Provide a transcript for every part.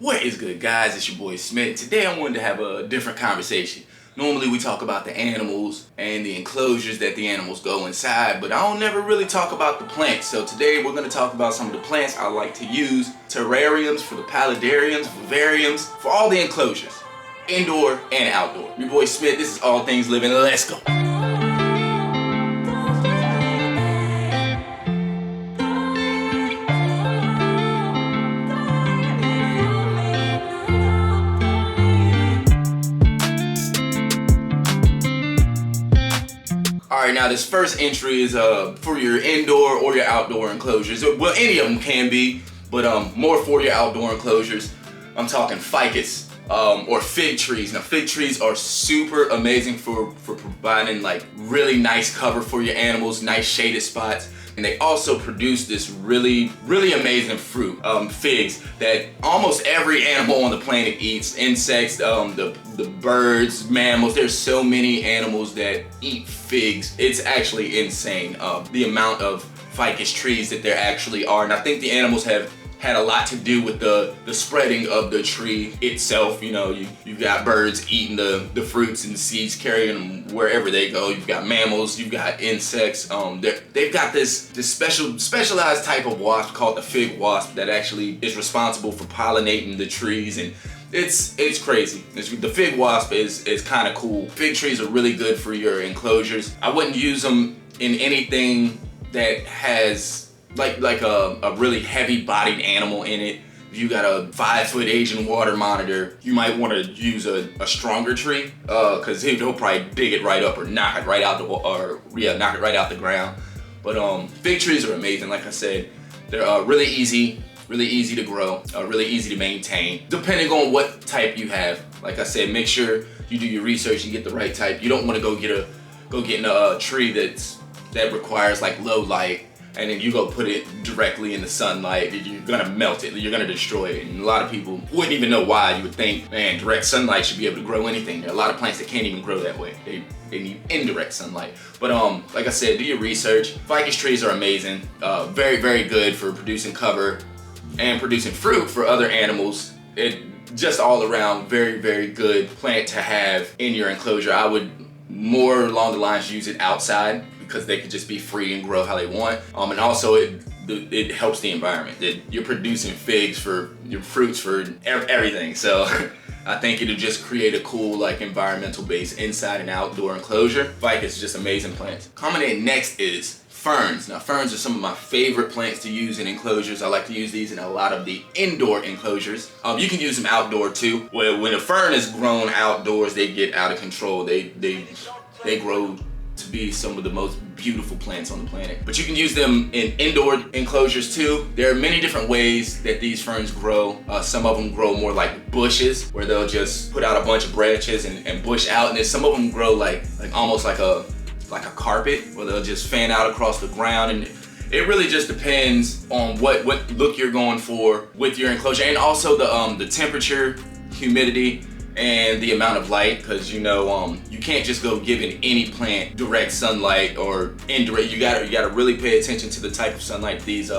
What is good, guys? It's your boy Smith. Today I wanted to have a different conversation. Normally we talk about the animals and the enclosures that the animals go inside, but I don't never really talk about the plants. So today we're going to talk about some of the plants I like to use. Terrariums for the paludariums, vivariums, for all the enclosures. Indoor and outdoor. Your boy Smith, this is All Things Living. Let's go. Alright, now this first entry is for your indoor or your outdoor enclosures. Well, any of them can be, but more for your outdoor enclosures. I'm talking ficus or fig trees. Now fig trees are super amazing for providing like really nice cover for your animals, nice shaded spots. And they also produce this really amazing fruit, figs, that almost every animal on the planet eats. Insects, the birds, mammals. There's so many animals that eat figs. It's actually insane, the amount of ficus trees that there actually are. And I think the animals have had a lot to do with the spreading of the tree itself. You know, you've got birds eating the fruits and the seeds, carrying them wherever they go. You've got mammals, you've got insects. They've got this specialized type of wasp called the fig wasp that actually is responsible for pollinating the trees, and it's crazy. The fig wasp is kind of cool. Fig trees are really good for your enclosures. I wouldn't use them in anything that has like a really heavy bodied animal in it. If you got a 5-foot Asian water monitor, you might want to use a stronger tree, because he'll probably dig it right up or knock it right out the ground. But fig trees are amazing. Like I said, they're really easy to grow, really easy to maintain, depending on what type you have. Like I said, make sure you do your research and get the right type. You don't want to go get a tree that requires like low light, and then you go put it directly in the sunlight. You're gonna melt it, you're gonna destroy it. And a lot of people wouldn't even know why. You would think, man, direct sunlight should be able to grow anything. There are a lot of plants that can't even grow that way. They need indirect sunlight. But like I said, do your research. Ficus trees are amazing, very good for producing cover and producing fruit for other animals. It just all around very good plant to have in your enclosure. I would more along the lines use it outside, because they could just be free and grow how they want. And also it helps the environment. You're producing figs for your fruits for everything. So I think it'll just create a cool like environmental base inside and outdoor enclosure. Ficus is just amazing plants. Coming in next is ferns. Now ferns are some of my favorite plants to use in enclosures. I like to use these in a lot of the indoor enclosures. You can use them outdoor too. When a fern is grown outdoors, they get out of control. They grow to be some of the most beautiful plants on the planet. But you can use them in indoor enclosures too. There are many different ways that these ferns grow. Some of them grow more like bushes, where they'll just put out a bunch of branches and bush out. And then some of them grow like almost like a carpet, where they'll just fan out across the ground. And it really just depends on what look you're going for with your enclosure, and also the temperature, humidity, and the amount of light, because you know you can't just go giving any plant direct sunlight or indirect. You gotta really pay attention to the type of sunlight these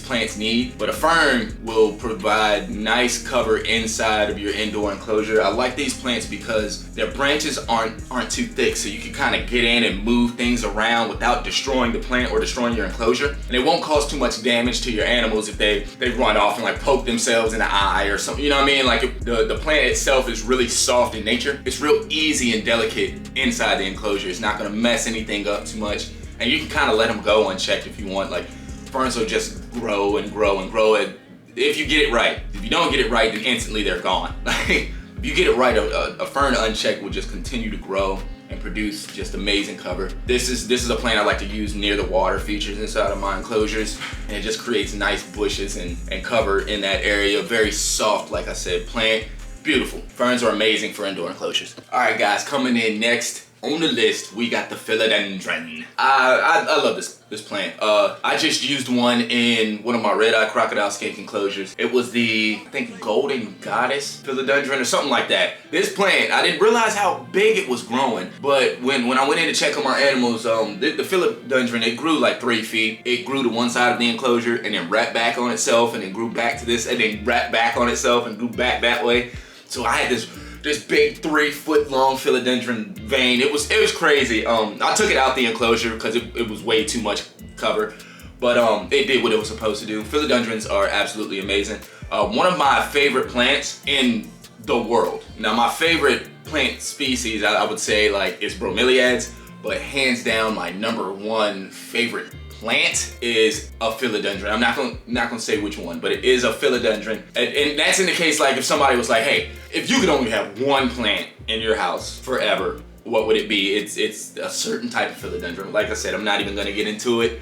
plants need. But a fern will provide nice cover inside of your indoor enclosure. I like these plants because their branches aren't too thick, so you can kind of get in and move things around without destroying the plant or destroying your enclosure. And it won't cause too much damage to your animals if they run off and like poke themselves in the eye or something. You know what I mean? Like the plant itself is really soft in nature. It's real easy and delicate inside the enclosure. It's not gonna mess anything up too much. And you can kind of let them go unchecked if you want. Like ferns will just grow and grow and grow, and if you get it right. If you don't get it right, then instantly they're gone. If you get it right, a fern unchecked will just continue to grow and produce just amazing cover. This is a plant I like to use near the water features inside of my enclosures, and it just creates nice bushes and cover in that area. Very soft, like I said, plant. Beautiful. Ferns are amazing for indoor enclosures. All right, guys, coming in next on the list, we got the Philodendron. I love this this plant. I just used one in one of my red-eye crocodile skink enclosures. It was the, I think, golden goddess philodendron or something like that. This plant, I didn't realize how big it was growing, but when I went in to check on my animals, the philodendron, it grew like 3 feet. It grew to one side of the enclosure and then wrapped back on itself and then grew back to this and then wrapped back on itself and grew back that way. So I had this big 3-foot long philodendron vein. It was crazy. I took it out the enclosure because it was way too much cover, but it did what it was supposed to do. Philodendrons are absolutely amazing. One of my favorite plants in the world. Now my favorite plant species, I would say, like, is Bromeliads, but hands down my #1 favorite plant is a philodendron. I'm not gonna say which one, but it is a philodendron. And that's in the case, like, if somebody was like, hey, if you could only have one plant in your house forever, what would it be? It's a certain type of philodendron. Like I said, I'm not even gonna get into it.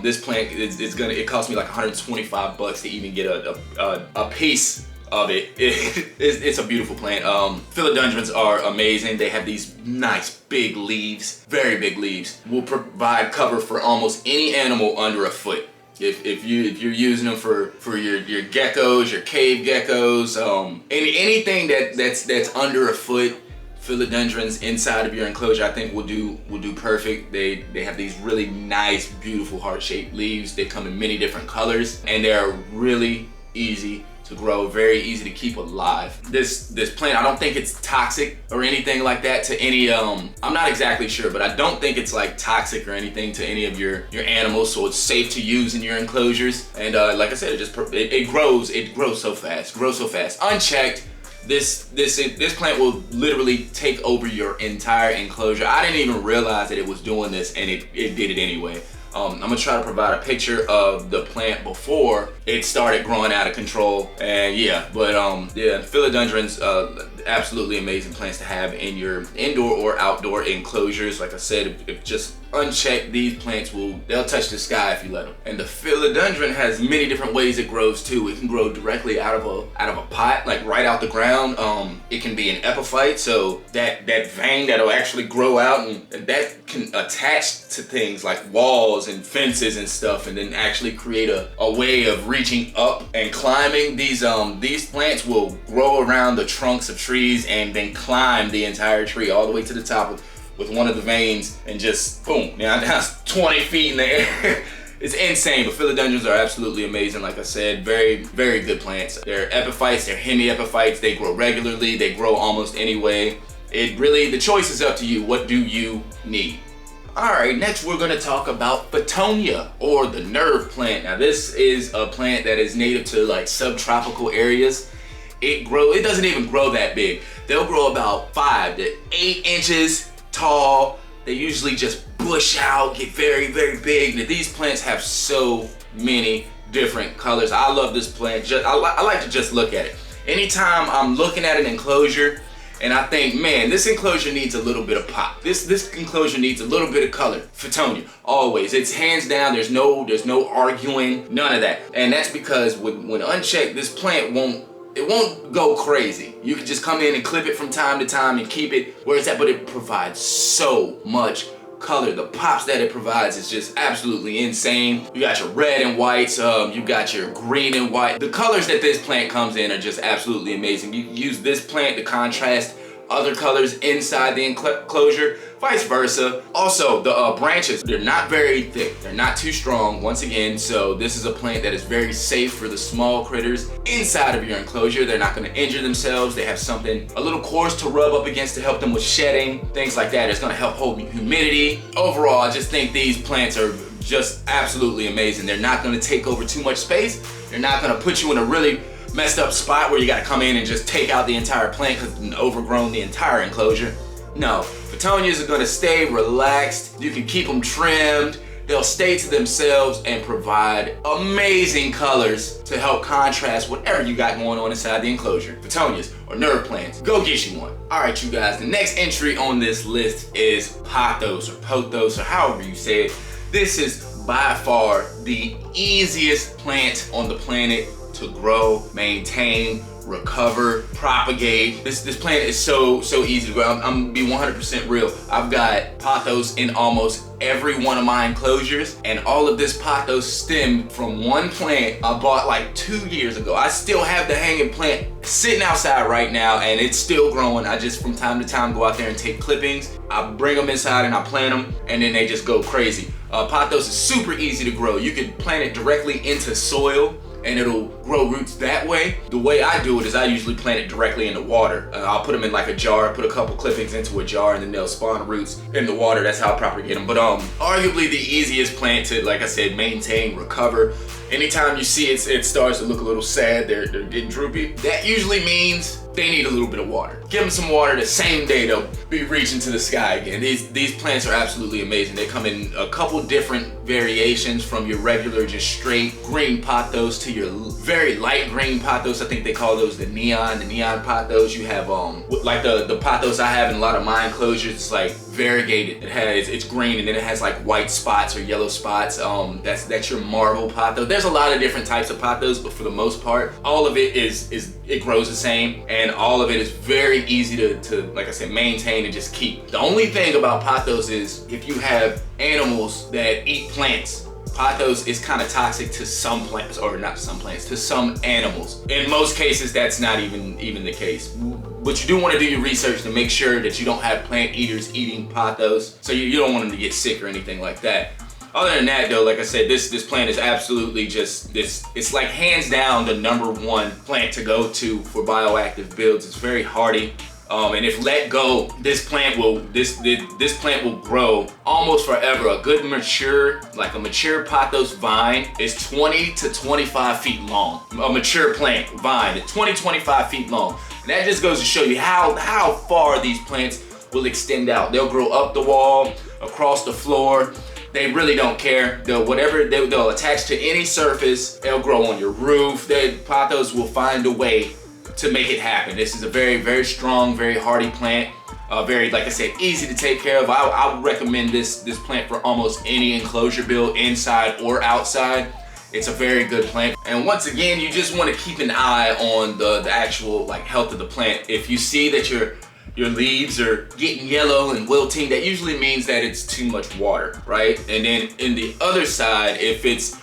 This plant, it cost me like $125 to even get a piece of it. It's a beautiful plant. Philodendrons are amazing. They have these nice big leaves, very big leaves. Will provide cover for almost any animal under a foot. If you're using them for your geckos, your cave geckos, anything that's under a foot, philodendrons inside of your enclosure, I think will do perfect. They have these really nice, beautiful heart-shaped leaves. They come in many different colors, and they're really easy to grow, very easy to keep alive. This plant, I don't think it's toxic or anything like that to any, I'm not exactly sure, but I don't think it's like toxic or anything to any of your animals, so it's safe to use in your enclosures. And like I said, it grows so fast, Unchecked, this plant will literally take over your entire enclosure. I didn't even realize that it was doing this, and it did it anyway. I'm gonna try to provide a picture of the plant before it started growing out of control. And yeah, but yeah, philodendrons, absolutely amazing plants to have in your indoor or outdoor enclosures. Like I said, if just unchecked, these plants they'll touch the sky if you let them. And the philodendron has many different ways it grows too. It can grow directly out of a pot, like right out the ground. It can be an epiphyte, so that vein that'll actually grow out, and that can attach to things like walls and fences and stuff, and then actually create a way of reaching up and climbing. These plants will grow around the trunks of trees and then climb the entire tree all the way to the top with one of the veins, and just boom, now that's 20 feet in the air. It's insane, but philodendrons are absolutely amazing. Like I said, very, very good plants. They're epiphytes, they're hemiepiphytes, they grow regularly, they grow almost any way. The choice is up to you. What do you need? All right, next we're gonna talk about Fittonia, or the nerve plant. Now this is a plant that is native to like subtropical areas. It doesn't even grow that big. They'll grow about 5 to 8 inches tall. They usually just bush out, get very, very big. Now, these plants have so many different colors. I love this plant. I like to just look at it. Anytime I'm looking at an enclosure and I think, man, this enclosure needs a little bit of pop. This enclosure needs a little bit of color. Fittonia, always. It's hands down. There's no arguing, none of that. And that's because when unchecked, this plant won't go crazy. You can just come in and clip it from time to time and keep it where it's at, but it provides so much color. The pops that it provides is just absolutely insane. You got your red and whites, you got your green and white. The colors that this plant comes in are just absolutely amazing. You can use this plant to contrast other colors inside the enclosure, vice versa. Also, the branches, they're not very thick. They're not too strong, once again, so this is a plant that is very safe for the small critters inside of your enclosure. They're not gonna injure themselves. They have something, a little coarse to rub up against to help them with shedding, things like that. It's gonna help hold humidity. Overall, I just think these plants are just absolutely amazing. They're not gonna take over too much space. They're not gonna put you in a really messed up spot where you gotta come in and just take out the entire plant because it's overgrown the entire enclosure. No, Fittonias are gonna stay relaxed. You can keep them trimmed. They'll stay to themselves and provide amazing colors to help contrast whatever you got going on inside the enclosure. Fittonias or nerve plants, go get you one. All right, you guys, the next entry on this list is pothos or however you say it. This is by far the easiest plant on the planet to grow, maintain, recover, propagate. This plant is so easy to grow. I'm gonna be 100% real. I've got pothos in almost every one of my enclosures, and all of this pothos stemmed from one plant I bought like 2 years ago. I still have the hanging plant sitting outside right now, and it's still growing. I just from time to time go out there and take clippings. I bring them inside and I plant them, and then they just go crazy. Pothos is super easy to grow. You can plant it directly into soil and it'll grow roots that way. The way I do it is I usually plant it directly in the water. I'll put them in like a jar, put a couple clippings into a jar, and then they'll spawn roots in the water. That's how I propagate them. But arguably the easiest plant to, like I said, maintain, recover. Anytime you see it starts to look a little sad, they're getting droopy, that usually means they need a little bit of water. Give them some water, the same day they'll be reaching to the sky again. These plants are absolutely amazing. They come in a couple different variations, from your regular just straight green pothos to your very light green pothos. I think they call those the neon pothos. You have like the pothos I have in a lot of my enclosures, it's like variegated. It's green and then it has like white spots or yellow spots. That's your marble pothos. There's a lot of different types of pothos, but for the most part, all of it it grows the same, and all of it is very easy to like I said, maintain and just keep. The only thing about pothos is if you have animals that eat plants, pothos is kind of toxic to some plants, or not some plants, to some animals. In most cases, that's not even the case. But you do want to do your research to make sure that you don't have plant eaters eating pothos, so you don't want them to get sick or anything like that. Other than that though, like I said, this plant is absolutely just it's like hands down the #1 plant to go to for bioactive builds. It's very hardy. And if let go, this plant will grow almost forever. A good mature pothos vine is 20 to 25 feet long. A mature plant vine is 20-25 feet long. And that just goes to show you how far these plants will extend out. They'll grow up the wall, across the floor. They really don't care. They'll attach to any surface. They'll grow on your roof. Pothos will find a way to make it happen. This is a very, very strong, very hardy plant. Very, like I said, easy to take care of. I would recommend this plant for almost any enclosure build, inside or outside. It's a very good plant. And once again, you just want to keep an eye on the actual like health of the plant. If you see that your leaves are getting yellow and wilting, that usually means that it's too much water, right? And then in the other side, if it's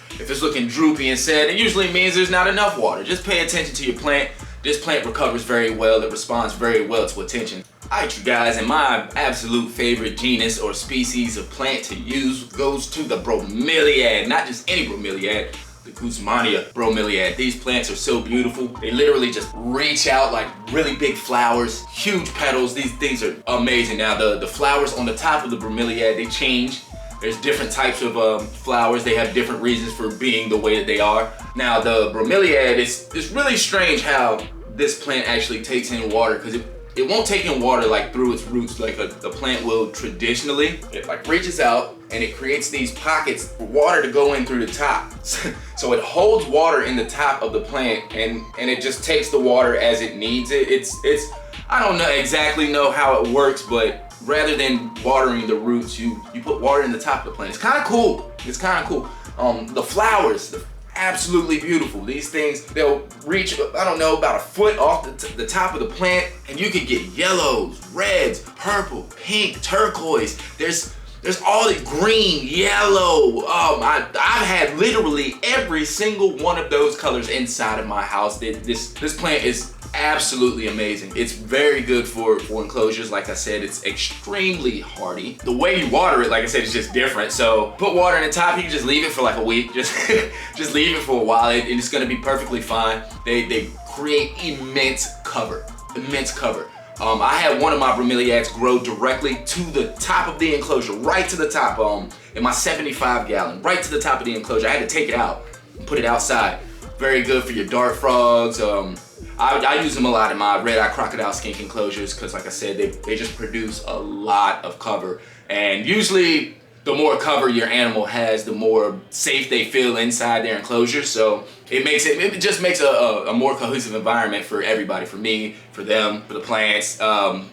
looking droopy and sad, it usually means there's not enough water. Just pay attention to your plant. This plant recovers very well. It responds very well to attention. Alright you guys, and my absolute favorite genus or species of plant to use goes to the Bromeliad. Not just any Bromeliad, the Guzmania Bromeliad. These plants are so beautiful. They literally just reach out like really big flowers, huge petals. These things are amazing. Now the flowers on the top of the Bromeliad, they change. There's different types of flowers. They have different reasons for being the way that they are. Now the Bromeliad, it's really strange how this plant actually takes in water, because it won't take in water like through its roots like a plant will traditionally. It like reaches out and it creates these pockets for water to go in through the top. So it holds water in the top of the plant, and it just takes the water as it needs it. It's I don't exactly know how it works, but rather than watering the roots, you put water in the top of the plant. It's kind of cool. It's kind of cool. The flowers, they're absolutely beautiful. These things, they'll reach, I don't know, about a foot off the top of the plant, and you can get yellows, reds, purple, pink, turquoise. There's all the green, yellow. I've had literally every single one of those colors inside of my house. This plant is absolutely amazing. It's very good for enclosures. Like I said, it's extremely hardy. The way you water it, like I said, is just different. So put water in the top, you can just leave it for like a week. Just leave it for a while. It's gonna be perfectly fine. They create immense cover. I had one of my Bromeliads grow directly to the top of the enclosure, right to the top, in my 75 gallon, right to the top of the enclosure. I had to take it out and put it outside. Very good for your dart frogs. I use them a lot in my red-eye crocodile skink enclosures because, like I said, they just produce a lot of cover. And usually the more cover your animal has, the more safe they feel inside their enclosure. So it just makes a more cohesive environment for everybody, for me, for them, for the plants.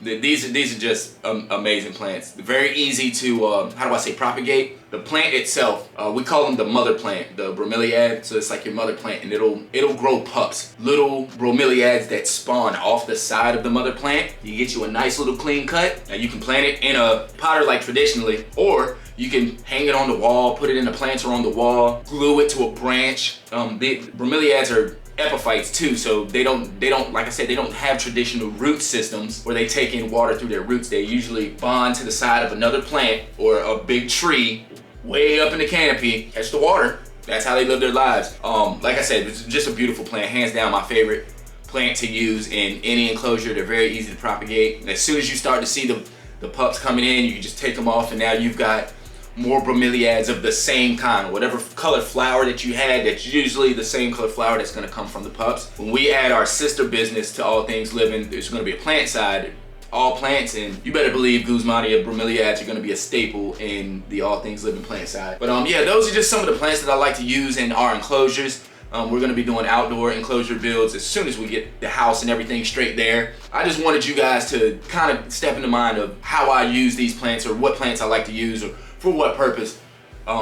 These are just amazing plants. Very easy to, how do I say, propagate. The plant itself, we call them the mother plant, the bromeliad. So it's like your mother plant, and it'll grow pups, little bromeliads that spawn off the side of the mother plant. You get you a nice little clean cut. Now you can plant it in a potter like traditionally, or you can hang it on the wall, put it in a planter on the wall, glue it to a branch. The bromeliads are epiphytes too, so they don't, like I said, they don't have traditional root systems where they take in water through their roots. They usually bond to the side of another plant or a big tree way up in the canopy, catch the water. That's how they live their lives. Like I said, it's just a beautiful plant, hands down my favorite plant to use in any enclosure. They're very easy to propagate. And as soon as you start to see the pups coming in, you can just take them off, and now you've got more bromeliads of the same kind. Whatever color flower that you had, that's usually the same color flower that's gonna come from the pups. When we add our sister business to All Things Living, there's gonna be a plant side, all plants, and you better believe Guzmania bromeliads are gonna be a staple in the All Things Living plant side. But yeah, those are just some of the plants that I like to use in our enclosures. We're gonna be doing outdoor enclosure builds as soon as we get the house and everything straight there. I just wanted you guys to kind of step into mind of how I use these plants, or what plants I like to use, or for what purpose. A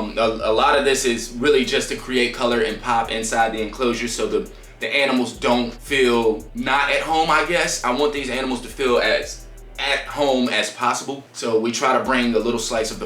lot of this is really just to create color and pop inside the enclosure, so the animals don't feel not at home, I guess. I want these animals to feel as at home as possible. So we try to bring a little slice of a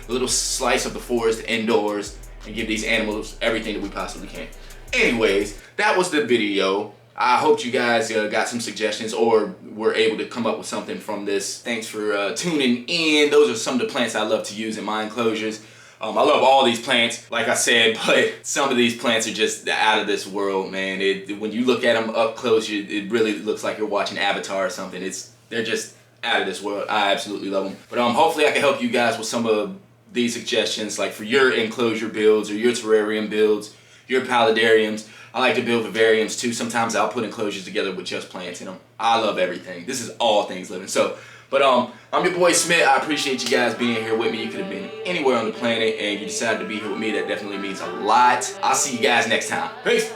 little slice of the forest indoors, and give these animals everything that we possibly can. Anyways, that was the video. I hope you guys got some suggestions, or were able to come up with something from this. Thanks for tuning in. Those are some of the plants I love to use in my enclosures. I love all these plants, like I said, but some of these plants are just out of this world, man. When you look at them up close, it really looks like you're watching Avatar or something. They're just out of this world. I absolutely love them. But hopefully I can help you guys with some of these suggestions, like for your enclosure builds or your terrarium builds, your paludariums. I like to build vivariums too. Sometimes I'll put enclosures together with just plants in them. I love everything. This is All Things Living. So, but I'm your boy Smith. I appreciate you guys being here with me. You could have been anywhere on the planet and you decided to be here with me. That definitely means a lot. I'll see you guys next time. Peace.